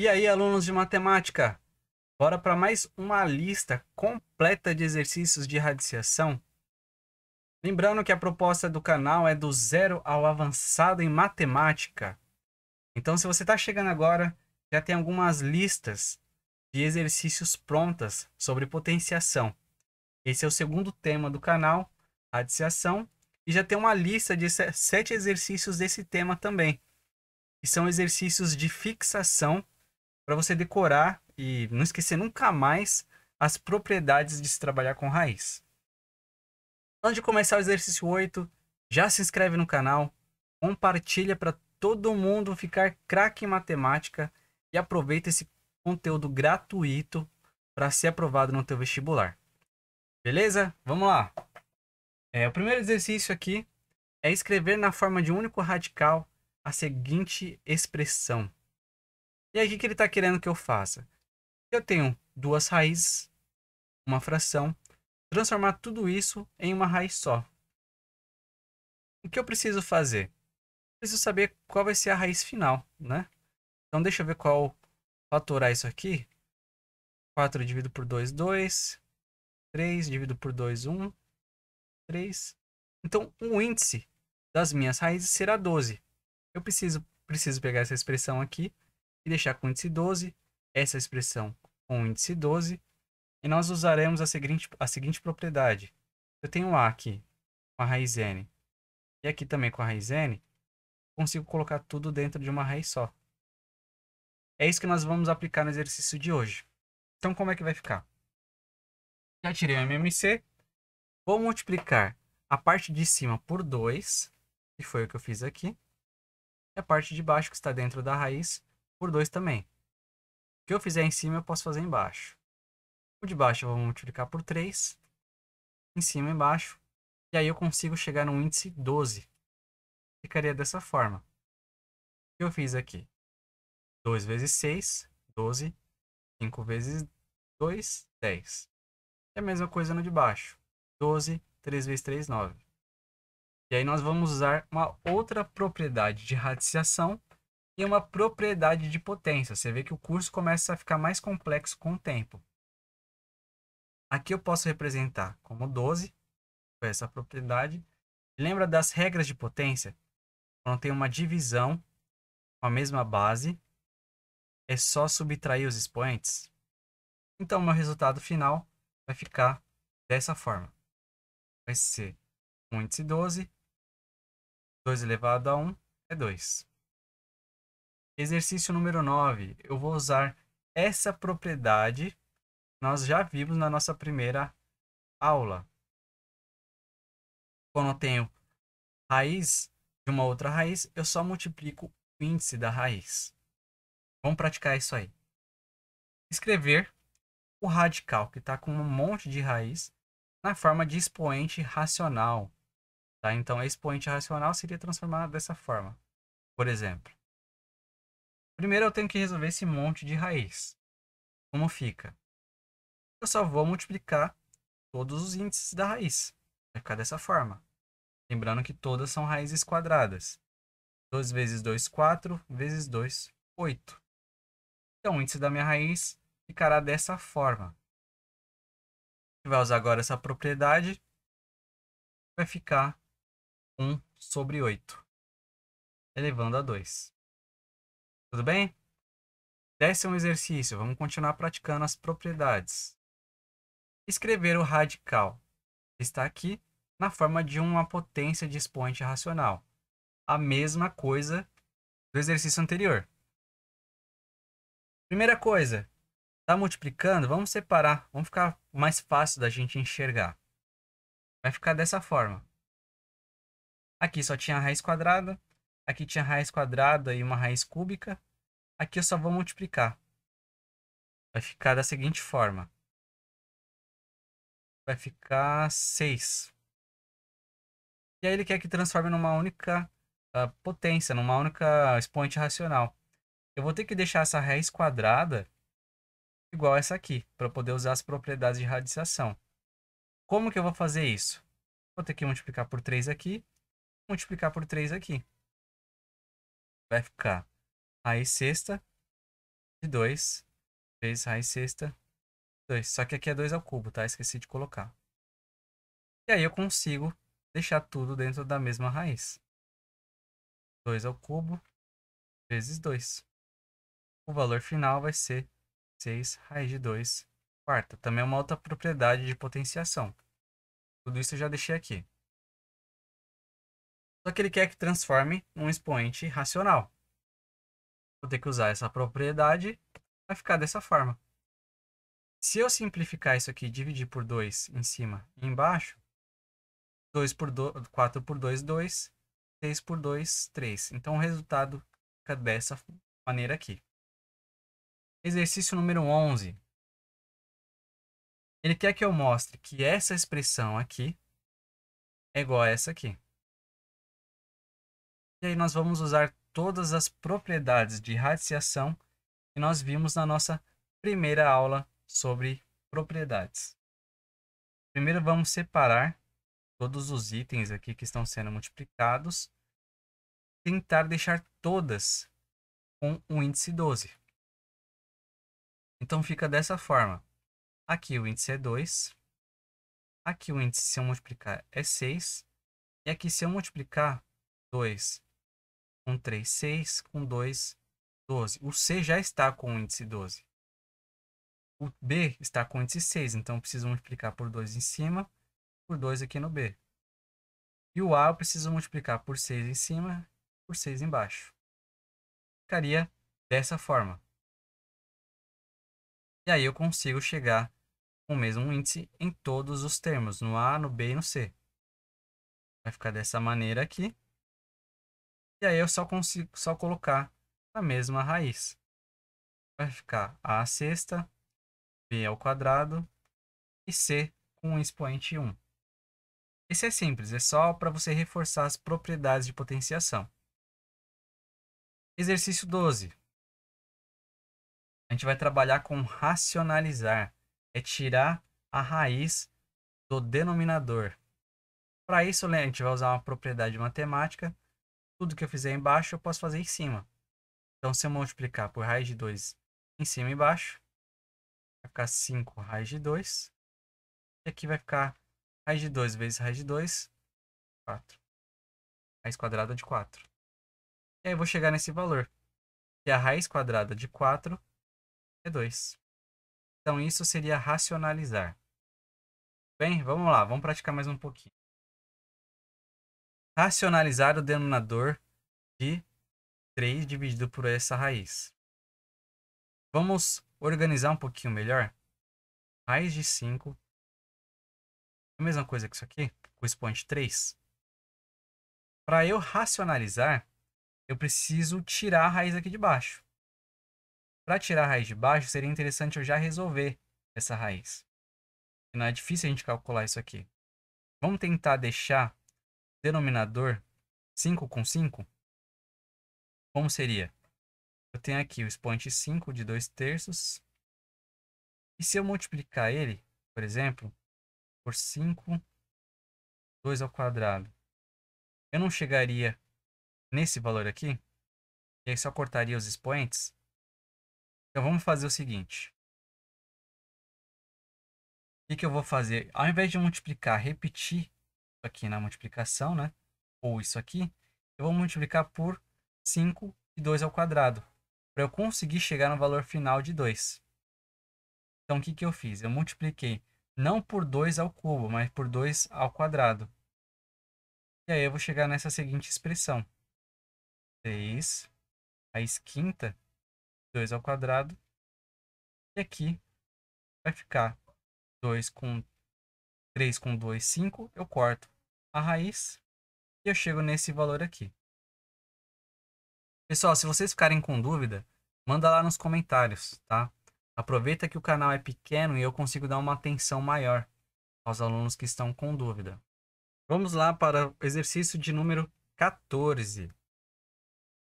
E aí, alunos de matemática, bora para mais uma lista completa de exercícios de radiciação. Lembrando que a proposta do canal é do zero ao avançado em matemática. Então, se você está chegando agora, já tem algumas listas de exercícios prontas sobre potenciação. Esse é o segundo tema do canal, radiciação, e já tem uma lista de 7 exercícios desse tema também, que são exercícios de fixação para você decorar e não esquecer nunca mais as propriedades de se trabalhar com raiz. Antes de começar o exercício 8, já se inscreve no canal, compartilha para todo mundo ficar craque em matemática e aproveita esse conteúdo gratuito para ser aprovado no teu vestibular. Beleza? Vamos lá. O primeiro exercício aqui é escrever na forma de único radical a seguinte expressão. E aí, o que ele está querendo que eu faça? Eu tenho duas raízes, uma fração, transformar tudo isso em uma raiz só. O que eu preciso fazer? Preciso saber qual vai ser a raiz final, né? Então deixa eu ver qual fatorar isso aqui. 4 dividido por 2, 2. 3 dividido por 2, 1. 3. Então o índice das minhas raízes será 12. Eu preciso pegar essa expressão aqui e deixar com o índice 12, essa expressão com o índice 12, e nós usaremos a seguinte propriedade. Eu tenho A aqui com a raiz n e aqui também com a raiz n, consigo colocar tudo dentro de uma raiz só. É isso que nós vamos aplicar no exercício de hoje. Então, como é que vai ficar? Já tirei o MMC, vou multiplicar a parte de cima por 2, que foi o que eu fiz aqui, e a parte de baixo, que está dentro da raiz, por 2 também. O que eu fizer em cima, eu posso fazer embaixo. O de baixo eu vou multiplicar por 3, em cima e embaixo, e aí eu consigo chegar no índice 12. Ficaria dessa forma. O que eu fiz aqui? 2 vezes 6, 12. 5 vezes 2, 10. É a mesma coisa no de baixo. 12, 3 vezes 3, 9. E aí nós vamos usar uma outra propriedade de radiciação e uma propriedade de potência. Você vê que o curso começa a ficar mais complexo com o tempo. Aqui eu posso representar como 12, foi essa propriedade. Lembra das regras de potência? Quando tem uma divisão com a mesma base, é só subtrair os expoentes. Então, meu resultado final vai ficar dessa forma. Vai ser um índice 12, 2 elevado a 1 é 2. Exercício número 9. Eu vou usar essa propriedade que nós já vimos na nossa primeira aula. Quando eu tenho raiz de uma outra raiz, eu só multiplico o índice da raiz. Vamos praticar isso aí. Escrever o radical, que está com um monte de raiz, na forma de expoente racional. Tá? Então, a expoente racional seria transformada dessa forma. Por exemplo, primeiro eu tenho que resolver esse monte de raiz. Como fica? Eu só vou multiplicar todos os índices da raiz. Vai ficar dessa forma. Lembrando que todas são raízes quadradas. 2 vezes 2, 4, vezes 2, 8. Então, o índice da minha raiz ficará dessa forma. A gente vai usar agora essa propriedade. Vai ficar 1 sobre 8, elevando a 2. Tudo bem? Esse é um exercício. Vamos continuar praticando as propriedades. Escrever o radical está aqui na forma de uma potência de expoente racional. A mesma coisa do exercício anterior. Primeira coisa, está multiplicando, vamos separar, vamos ficar mais fácil da gente enxergar. Vai ficar dessa forma. Aqui só tinha raiz quadrada, aqui tinha raiz quadrada e uma raiz cúbica. Aqui eu só vou multiplicar. Vai ficar da seguinte forma. Vai ficar 6. E aí ele quer que transforme numa única potência, numa única expoente racional. Eu vou ter que deixar essa raiz quadrada igual a essa aqui, para poder usar as propriedades de radiciação. Como que eu vou fazer isso? Vou ter que multiplicar por 3 aqui, multiplicar por 3 aqui. Vai ficar raiz sexta de 2 vezes raiz sexta 2. Só que aqui é 2 ao cubo, tá? Esqueci de colocar. E aí eu consigo deixar tudo dentro da mesma raiz. 2 ao cubo vezes 2. O valor final vai ser 6 raiz de 2 quarta. Também é uma outra propriedade de potenciação. Tudo isso eu já deixei aqui. Só que ele quer que transforme um expoente racional. Vou ter que usar essa propriedade, vai ficar dessa forma. Se eu simplificar isso aqui e dividir por 2 em cima e embaixo, 2 por 2, 4 por 2, 2, 6 por 2, 3. Então o resultado fica dessa maneira aqui. Exercício número 11. Ele quer que eu mostre que essa expressão aqui é igual a essa aqui. E aí nós vamos usar todas as propriedades de radiciação que nós vimos na nossa primeira aula sobre propriedades. Primeiro vamos separar todos os itens aqui que estão sendo multiplicados, tentar deixar todas com o índice 12. Então fica dessa forma. Aqui o índice é 2, aqui o índice, se eu multiplicar, é 6, e aqui se eu multiplicar 2 com 3, 6, com 2, 12. O C já está com o índice 12. O B está com o índice 6, então eu preciso multiplicar por 2 em cima, por 2 aqui no B. E o A eu preciso multiplicar por 6 em cima, por 6 embaixo. Ficaria dessa forma. E aí eu consigo chegar com o mesmo índice em todos os termos, no A, no B e no C. Vai ficar dessa maneira aqui. E aí eu só consigo colocar a mesma raiz. Vai ficar A sexta, B ao quadrado e C com o expoente 1. Esse é simples, é só para você reforçar as propriedades de potenciação. Exercício 12. A gente vai trabalhar com racionalizar. É tirar a raiz do denominador. Para isso, a gente vai usar uma propriedade matemática. Tudo que eu fizer embaixo, eu posso fazer em cima. Então, se eu multiplicar por raiz de 2 em cima e embaixo, vai ficar 5 raiz de 2. E aqui vai ficar raiz de 2 vezes raiz de 2, 4. Raiz quadrada de 4. E aí eu vou chegar nesse valor, que a raiz quadrada de 4 é 2. Então, isso seria racionalizar. Bem, vamos lá, vamos praticar mais um pouquinho. Racionalizar o denominador de 3 dividido por essa raiz. Vamos organizar um pouquinho melhor. Raiz de 5 é a mesma coisa que isso aqui, com o expoente 3. Para eu racionalizar, eu preciso tirar a raiz aqui de baixo. Para tirar a raiz de baixo, seria interessante eu já resolver essa raiz. Não é difícil a gente calcular isso aqui. Vamos tentar deixar o denominador 5 com 5? Como seria? Eu tenho aqui o expoente 5 de 2 terços. E se eu multiplicar ele, por exemplo, por 5, 2 ao quadrado, eu não chegaria nesse valor aqui? E aí só cortaria os expoentes? Então vamos fazer o seguinte. O que eu vou fazer? Ao invés de multiplicar, repetir isso aqui na multiplicação, né? Ou isso aqui, eu vou multiplicar por 5 e 2 ao quadrado, para eu conseguir chegar no valor final de 2. Então o que eu fiz? Eu multipliquei não por 2 ao cubo, mas por 2 ao quadrado. E aí eu vou chegar nessa seguinte expressão. 6 raiz quinta, 2 ao quadrado. E aqui vai ficar 3 com 2, 5. Eu corto a raiz e eu chego nesse valor aqui. Pessoal, se vocês ficarem com dúvida, manda lá nos comentários, tá? Aproveita que o canal é pequeno e eu consigo dar uma atenção maior aos alunos que estão com dúvida. Vamos lá para o exercício de número 14.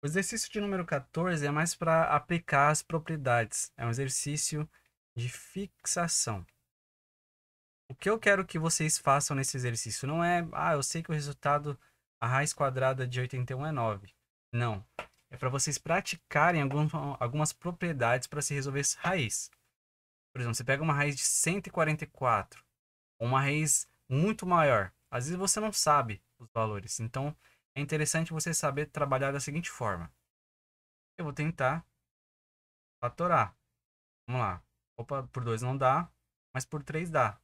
O exercício de número 14 é mais para aplicar as propriedades. É um exercício de fixação. O que eu quero que vocês façam nesse exercício não é, eu sei que o resultado, a raiz quadrada de 81 é 9. Não. é para vocês praticarem algumas propriedades para se resolver essa raiz. Por exemplo, você pega uma raiz de 144, ou uma raiz muito maior. Às vezes você não sabe os valores, então é interessante você saber trabalhar da seguinte forma. Eu vou tentar fatorar. Vamos lá. Opa, por 2 não dá, mas por 3 dá.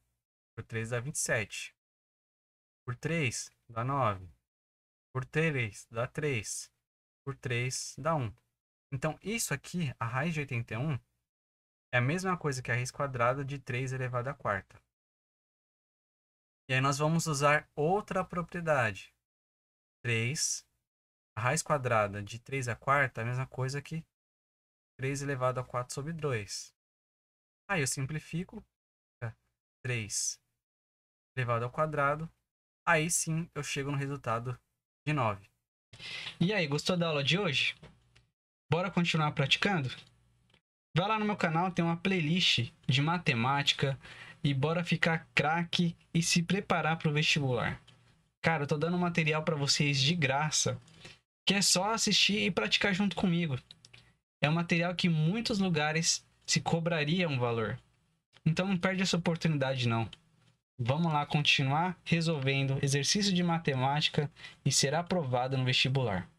Por 3 dá 27. Por 3 dá 9. Por 3 dá 3. Por 3 dá 1. Então, isso aqui, a raiz de 81, é a mesma coisa que a raiz quadrada de 3 elevado à quarta. E aí nós vamos usar outra propriedade. 3, a raiz quadrada de 3 à quarta é a mesma coisa que 3 elevado a 4 sobre 2. Aí eu simplifico. 3 elevado ao quadrado. Aí sim eu chego no resultado de 9. E aí, gostou da aula de hoje? Bora continuar praticando? Vai lá no meu canal, tem uma playlist de matemática e bora ficar craque e se preparar para o vestibular. Cara, eu tô dando material para vocês de graça, que é só assistir e praticar junto comigo. É um material que em muitos lugares se cobraria um valor. Então não perde essa oportunidade não. Vamos lá continuar resolvendo exercício de matemática e ser aprovado no vestibular.